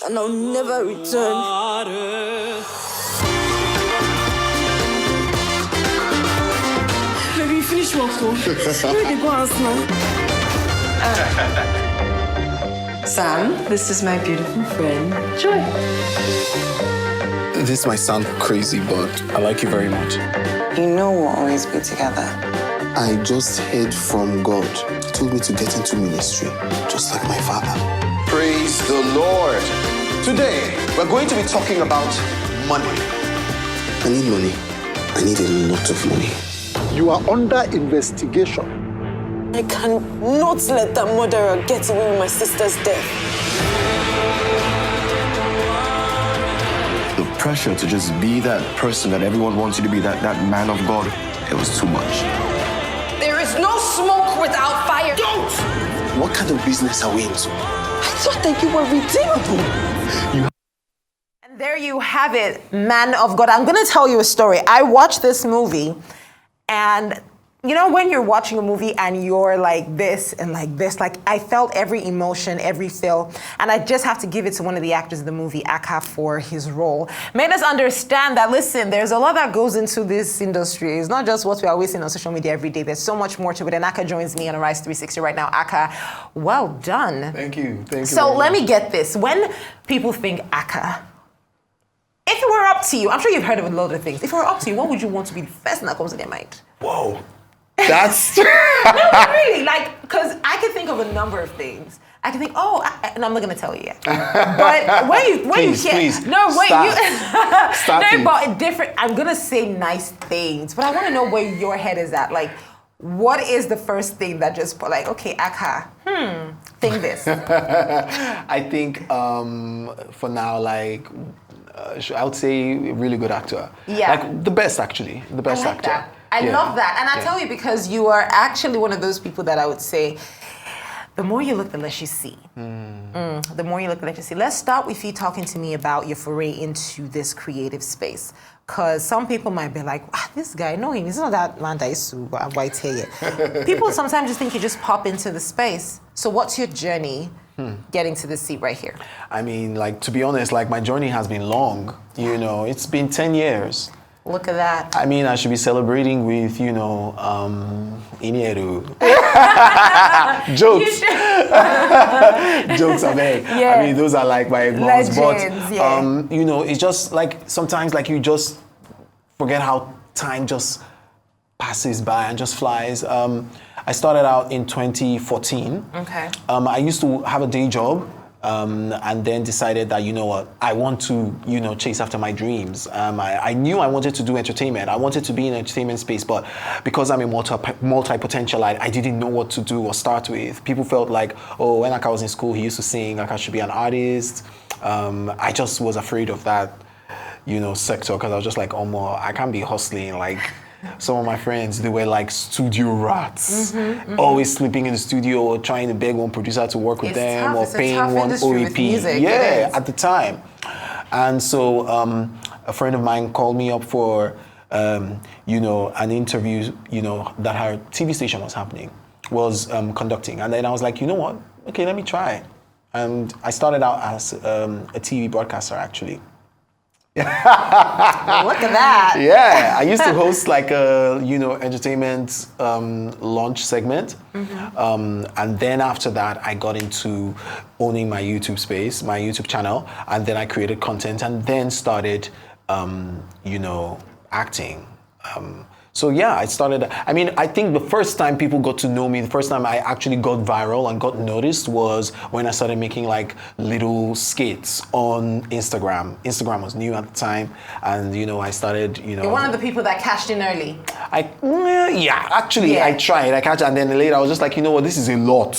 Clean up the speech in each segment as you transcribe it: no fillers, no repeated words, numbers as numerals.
and I'll never return. Baby, finish work, so where they go out now? Sam, this is my beautiful friend, Joy. This might sound crazy, but I like you very much. You know we'll always be together. I just heard from God. He told me to get into ministry, just like my father. Praise the Lord. Today, we're going to be talking about money. I need money. I need a lot of money. You are under investigation. I cannot let that murderer get away with my sister's death. The pressure to just be that person that everyone wants you to be, that man of God, it was too much. There is no smoke without fire. Don't! What kind of business are we into? I thought that you were redeemable. And there you have it, man of God. I'm going to tell you a story. I watched this movie, and you know when you're watching a movie and you're like this and like this, like I felt every emotion, every feel, and I just have to give it to one of the actors in the movie, Akah, for his role. Made us understand that, listen, there's a lot that goes into this industry. It's not just what we are always seeing on social media every day. There's so much more to it, and Akah joins me on Arise 360 right now. Akah, well done. Thank you. Thank you. So let me get this. When people think Akah, if it were up to you, I'm sure you've heard of a lot of things. If it were up to you, what would you want to be the first thing that comes to their mind? Whoa. That's... No, but really, like, because I can think of a number of things. I can think, and I'm not going to tell you yet. But when you hear... Please, no, wait, Start no, but different... I'm going to say nice things, but I want to know where your head is at. Like, what is the first thing that just put, like, okay, Akah, think this. I think, for now, like... I would say a really good actor. Yeah. Like the best, actually. The best actor. That. I love that. And I tell you, because you are actually one of those people that I would say, the more you look, the less you see. The more you look, the less you see. Let's start with you talking to me about your foray into this creative space. Because some people might be like, this guy, I know him. He's not that man that used to white hair. People sometimes just think you just pop into the space. So what's your journey getting to this seat right here? I mean, like, to be honest, like, my journey has been long. You know, it's been 10 years. Look at that. I mean, I should be celebrating with, Inieru. Jokes. Jokes are there. Yeah. I mean, those are like my ones. But, yeah. it's just like, sometimes, like, you just forget how time just passes by and just flies. I started out in 2014. Okay. I used to have a day job. And then decided that, you know what, I want to, chase after my dreams. I knew I wanted to do entertainment. I wanted to be in the entertainment space, but because I'm a multi-potential, I didn't know what to do or start with. People felt like, when Akah was in school, he used to sing, Akah should be an artist. I just was afraid of that, sector, because I was just like, I can't be hustling, like, some of my friends, they were like studio rats, always sleeping in the studio or trying to beg one producer to work with them or paying one OEP. At the time. And so a friend of mine called me up for, an interview, that her TV station was conducting. And then I was like, you know what? Okay, let me try. And I started out as a TV broadcaster, actually. Look at that. Yeah, I used to host like a, entertainment launch segment. And then after that, I got into owning my YouTube space, my YouTube channel. And then I created content and then started, acting. So yeah, I started, I think the first time people got to know me, the first time I actually got viral and got noticed was when I started making like little skits on Instagram. Instagram was new at the time, and I started, You're one of the people that cashed in early. I tried, and then later I was just like, this is a lot.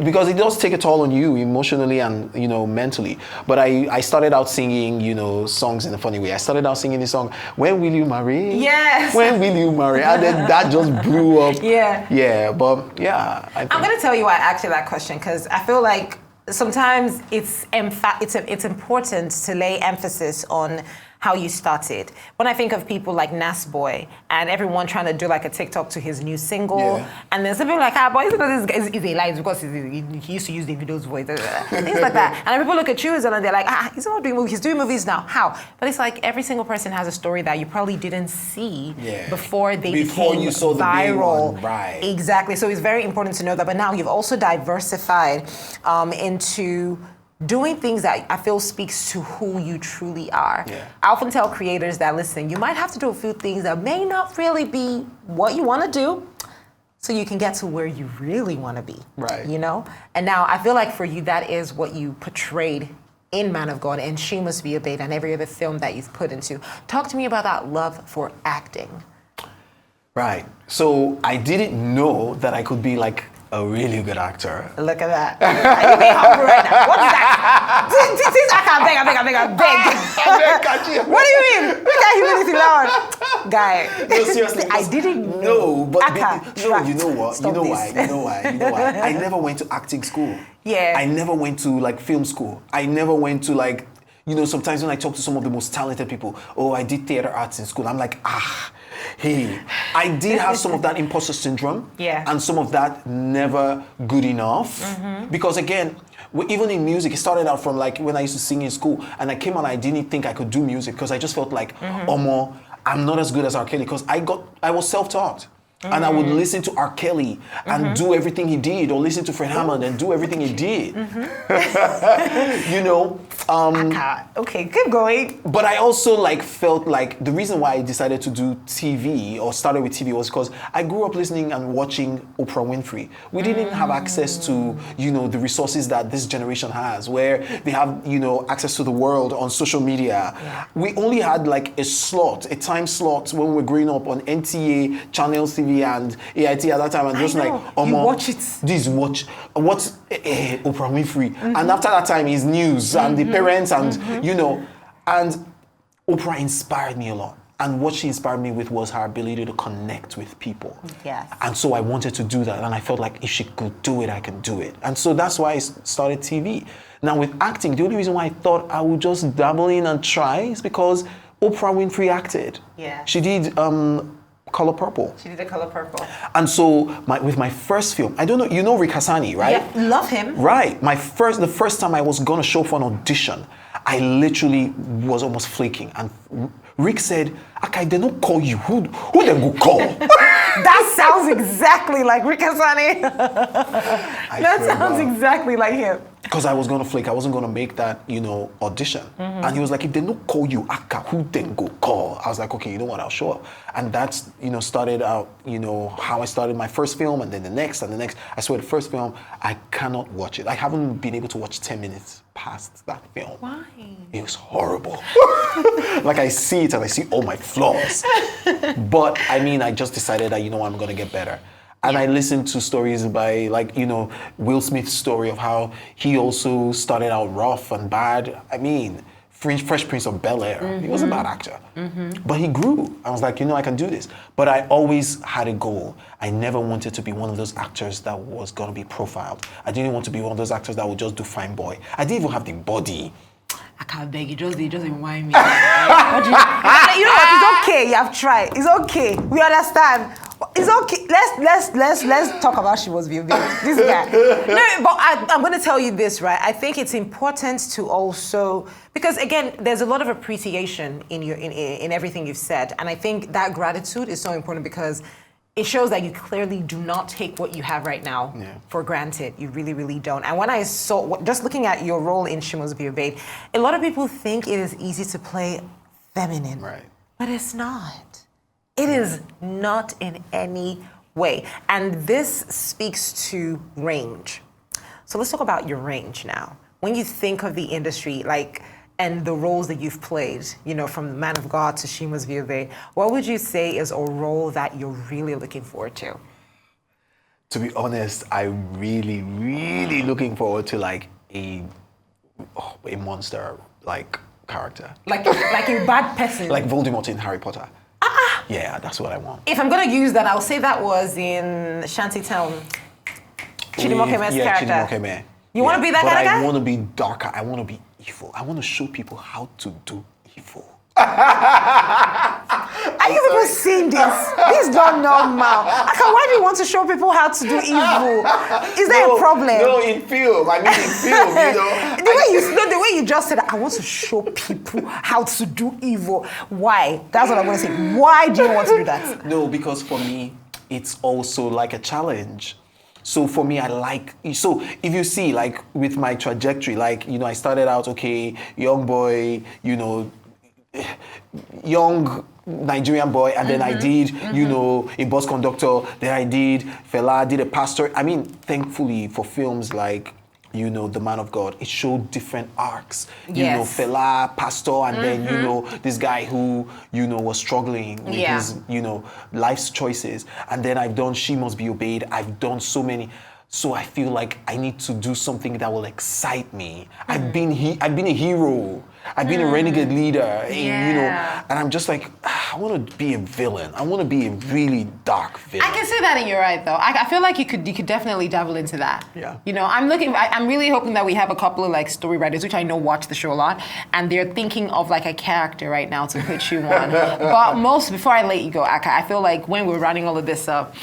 Because it does take a toll on you emotionally and, mentally. But I started out singing, songs in a funny way. I started out singing the song, When Will You Marry? Yes. When will you marry? And then that just blew up. Yeah. Yeah, but yeah. I'm going to tell you why I asked you that question, because I feel like sometimes it's important to lay emphasis on how you started. When I think of people like Nas Boy and everyone trying to do like a TikTok to his new single, and then some people like, boy, this guy is a lie because he used to use the video's voice, things like that. And people look at you and they're like, he's not doing movies, he's doing movies now. How? But it's like every single person has a story that you probably didn't see before they became you saw the big viral. one, right? Exactly. So it's very important to know that. But now you've also diversified into doing things that I feel speaks to who you truly are. Yeah. I often tell creators that, listen, you might have to do a few things that may not really be what you want to do so you can get to where you really want to be. Right. You know? And now I feel like for you, that is what you portrayed in Man of God and She Must Be Obeyed and every other film that you've put into. Talk to me about that love for acting. Right. So I didn't know that I could be like a really good actor. Look at that. Are you being humble right now? What is that? I beg. What do you mean? We can't hear anything loud. Guy. No, seriously. I didn't know. But Akah, you know what? Stop You know this. why? I never went to acting school. Yeah. I never went to like film school. I never went to like, sometimes when I talk to some of the most talented people, I did theater arts in school. I'm like, hey, I did have some of that imposter syndrome. Yeah. And some of that never good enough. Because again, even in music, it started out from like when I used to sing in school and I came on, I didn't think I could do music because I just felt like, I'm not as good as R. Kelly because I was self-taught. And I would listen to R. Kelly and do everything he did, or listen to Fred Hammond and do everything he did. Okay, keep going. But I also felt like the reason why I decided to do TV or started with TV was because I grew up listening and watching Oprah Winfrey. We didn't have access to, the resources that this generation has, where they have, access to the world on social media. Yeah. We only had like a time slot when we were growing up on NTA, Channels TV, and AIT at that time, and just like, you watch it. What's Oprah Winfrey, and after that time is news and the parents and and Oprah inspired me a lot. And what she inspired me with was her ability to connect with people. Yes. And so I wanted to do that, and I felt like if she could do it, I can do it. And so that's why I started TV. Now with acting, the only reason why I thought I would just dabble in and try is because Oprah Winfrey acted. Yeah. She did Color Purple. She did The Color Purple. And so with my first film, I don't know, you know Rick Hassani, right? Yeah, love him. Right. The first time I was gonna show for an audition, I literally was almost flaking. And Rick said, Akah, they don't call you. Who them go call? That sounds exactly like Rick Hassani. That sounds exactly like him. Because I was gonna flake, I wasn't gonna make that, audition. And he was like, if they don't call you Akah, who then go call? I was like, okay, you know what, I'll show up. And that's, started out, how I started my first film, and then the next and the next. I swear the first film, I cannot watch it. I haven't been able to watch 10 minutes past that film. Why? It was horrible. Like I see it and I see all my flaws. But I just decided that, I'm gonna get better. And I listened to stories by Will Smith's story of how he also started out rough and bad. Fresh Prince of Bel-Air. He was a bad actor. But he grew. I was like, I can do this. But I always had a goal. I never wanted to be one of those actors that was gonna be profiled. I didn't want to be one of those actors that would just do fine boy. I didn't even have the body. I can't beg you, just remind me. You know what? It's okay. You have tried. It's okay. We understand. It's okay. Let's talk about She Must Be Obeyed. This guy. No, but I'm going to tell you this, right? I think it's important to also, because again, there's a lot of appreciation in everything you've said, and I think that gratitude is so important because it shows that you clearly do not take what you have right now for granted. You really, really don't. And when I saw, just looking at your role in She Must Be Obeyed, a lot of people think it is easy to play feminine. Right. But it's not. It is not in any way. And this speaks to range. So let's talk about your range now. When you think of the industry, and the roles that you've played, from Man of God to She Must Be Obeyed, what would you say is a role that you're really looking forward to? To be honest, I'm really, really looking forward to a monster character. Like a bad person. Like Voldemort in Harry Potter. Yeah, that's what I want. If I'm gonna use that, I'll say that was in Shantytown. Chidimokeme's character. Chidimokeme. You want to be that kind of guy? I want to be darker. I want to be evil. I want to show people how to do evil. Are you people seeing this? This is not normal. Akah, why do you want to show people how to do evil? Is there a problem? No, in film. I mean, in film, you know. The way you just said, I want to show people how to do evil. Why? That's what I'm going to say. Why do you want to do that? No, because for me, it's also like a challenge. So for me, so if you see, like with my trajectory, like, you know, I started out, okay, young boy, you know, young Nigerian boy, and then I did, you know, a bus conductor, then I did Fela, did a pastor. I mean, thankfully for films like, you know, The Man of God, it showed different arcs. You know, Fela, pastor, and then, you know, this guy who, you know, was struggling with his, you know, life's choices. And then I've done She Must Be Obeyed. I've done so many. So I feel like I need to do something that will excite me. I've been a hero. I've been a renegade leader, you know, and I'm just like, I want to be a villain. I want to be a really dark villain. I can say that, and you're right, though. I feel like you could definitely dabble into that. Yeah. You know, I'm really hoping that we have a couple of like story writers, which I know watch the show a lot, and they're thinking of like a character right now to put you on. But before I let you go, Akah, I feel like when we're running all of this up,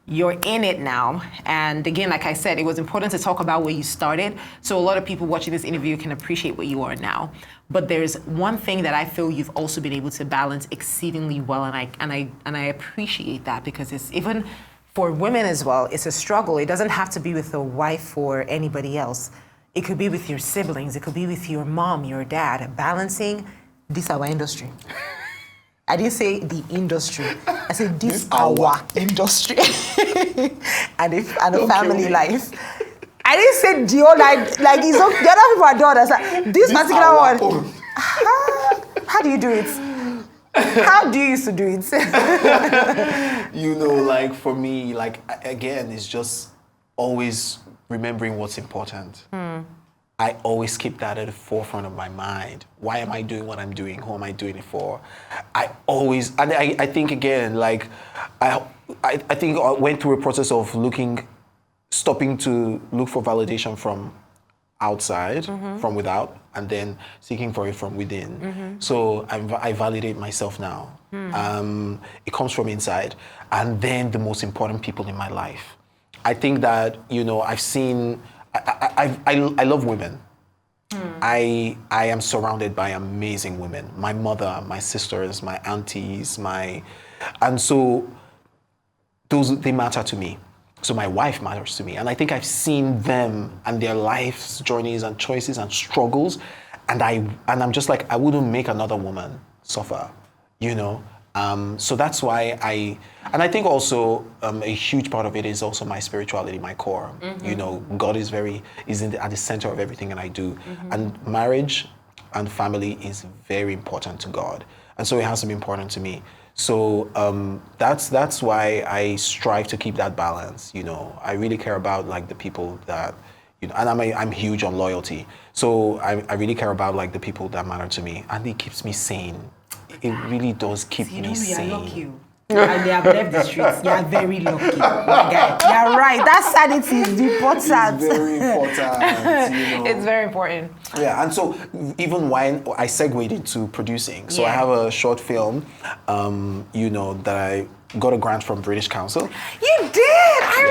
you're in it now. And again, like I said, it was important to talk about where you started. So a lot of people watching this interview can appreciate where you are now. But there's one thing that I feel you've also been able to balance exceedingly well. And I appreciate that, because it's even for women as well, it's a struggle. It doesn't have to be with a wife or anybody else. It could be with your siblings. It could be with your mom, your dad. Balancing this our industry. I didn't say the industry. I said this our industry and a family life. I didn't say the old like it's okay. The other people are doing that. This particular one. How do you do it? How do you used to do it? You know, like for me, like again, it's just always remembering what's important. I always keep that at the forefront of my mind. Why am I doing what I'm doing? Who am I doing it for? I think again, like, I think I went through a process of stopping to look for validation from outside, from without, and then seeking for it from within. So I validate myself now. It comes from inside. And then the most important people in my life. I think that, you know, I've seen, I love women. I am surrounded by amazing women. My mother, my sisters, my aunties, and so they matter to me. So my wife matters to me. And I think I've seen them and their life's journeys and choices and struggles. And I'm just like, I wouldn't make another woman suffer, you know? So that's why I think also a huge part of it is also my spirituality, my core. You know, God is at the center of everything that I do. And marriage and family is very important to God. And so it has to be important to me. So that's why I strive to keep that balance. You know, I really care about like the people that, you know, and I'm huge on loyalty. So I really care about like the people that matter to me, and it keeps me sane. It really does keep me sane. You are lucky. And they have left the streets. You are very lucky, my guy. You're right. That sanity is important. It's very important. You know. It's very important. Yeah, and so even when I segued into producing, so I have a short film, you know, that I got a grant from British Council. You did! I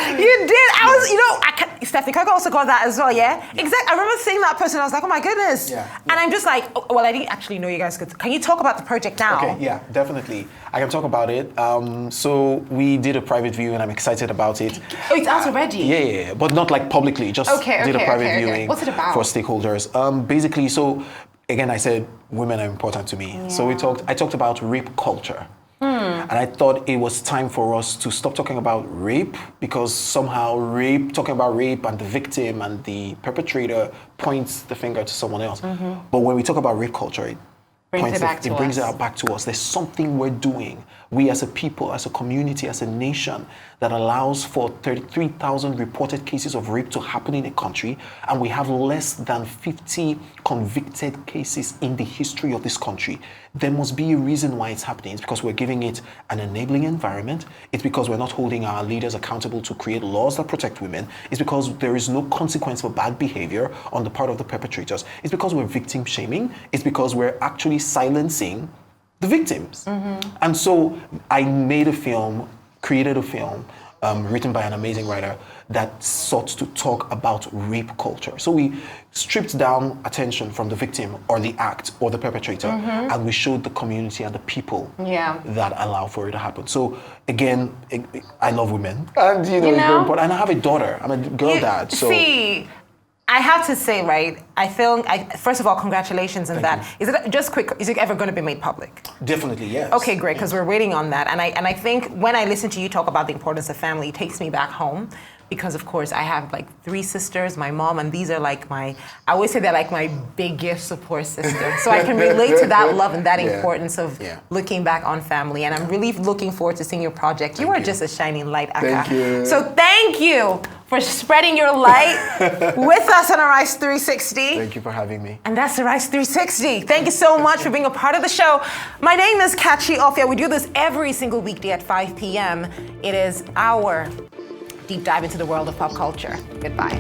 remember! You did! Stephanie Kirk also got that as well, yeah? Exactly. I remember seeing that person, I was like, oh my goodness. Yeah. And I'm just like, well, I didn't actually know you guys could. Can you talk about the project now? Okay, yeah, definitely. I can talk about it. So we did a private view and I'm excited about it. Oh, it's out already? Yeah, but not like publicly, just did a private viewing. What's it about? For stakeholders. Basically, so again, I said women are important to me. Yeah. So I talked about rape culture. And I thought it was time for us to stop talking about rape, because somehow talking about rape and the victim and the perpetrator points the finger to someone else. But when we talk about rape culture, it brings it back to us. There's something we're doing. We as a people, as a community, as a nation that allows for 33,000 reported cases of rape to happen in a country, and we have less than 50 convicted cases in the history of this country. There must be a reason why it's happening. It's because we're giving it an enabling environment. It's because we're not holding our leaders accountable to create laws that protect women. It's because there is no consequence for bad behavior on the part of the perpetrators. It's because we're victim shaming. It's because we're actually silencing the victims. And so I made a film, created a film, written by an amazing writer that sought to talk about rape culture. So we stripped down attention from the victim or the act or the perpetrator, and we showed the community and the people that allow for it to happen. So again, I love women, and it's very important. And I have a daughter. I'm a girl dad. So see, I have to say, right, I feel, first of all, congratulations on that. you. Is it, just quick, is it ever going to be made public? Definitely, yes. Okay, great, because we're waiting on that. And I think when I listen to you talk about the importance of family, it takes me back home. Because of course I have like 3 sisters, my mom, and these are like I always say they're like my biggest support system. So I can relate to that love and that importance of looking back on family. And I'm really looking forward to seeing your project. You are just a shining light, Akah. Thank you. So thank you for spreading your light with us on Arise 360. Thank you for having me. And that's Arise 360. Thank you so much for being a part of the show. My name is Kachi Ofia. We do this every single weekday at 5 p.m. It is our deep dive into the world of pop culture. Goodbye.